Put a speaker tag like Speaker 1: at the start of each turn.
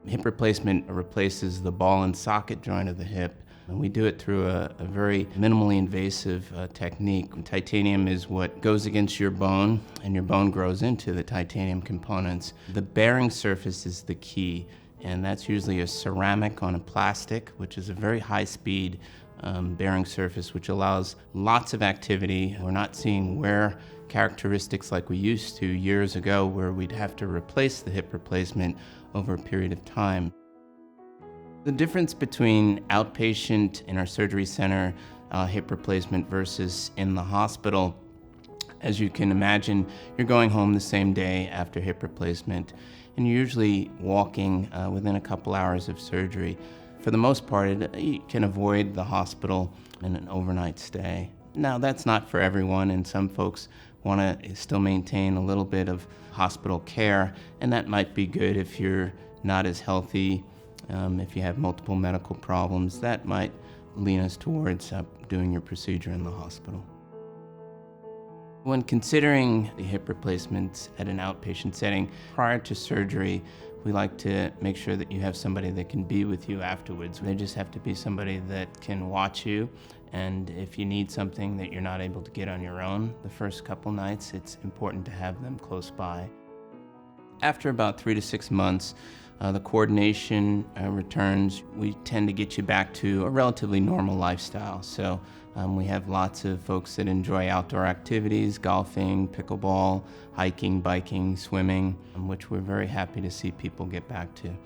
Speaker 1: Hip replacement replaces the ball and socket joint of the hip, and we do it through a very minimally invasive technique. Titanium is what goes against your bone, and your bone grows into the titanium components. The bearing surface is the key, and that's usually a ceramic on a plastic, which is a very high-speed bearing surface, which allows lots of activity. We're not seeing wear characteristics like we used to years ago, where we'd have to replace the hip replacement over a period of time. The difference between outpatient in our surgery center hip replacement versus in the hospital, as you can imagine, you're going home the same day after hip replacement, and you're usually walking within a couple hours of surgery. For the most part, you can avoid the hospital and an overnight stay. Now, that's not for everyone, and some folks want to still maintain a little bit of hospital care, and that might be good if you're not as healthy, if you have multiple medical problems. That might lean us towards doing your procedure in the hospital. When considering the hip replacements at an outpatient setting, prior to surgery, we like to make sure that you have somebody that can be with you afterwards. They just have to be somebody that can watch you, and if you need something that you're not able to get on your own the first couple nights, it's important to have them close by. After about 3 to 6 months, the coordination returns. We tend to get you back to a relatively normal lifestyle. So we have lots of folks that enjoy outdoor activities, golfing, pickleball, hiking, biking, swimming, which we're very happy to see people get back to.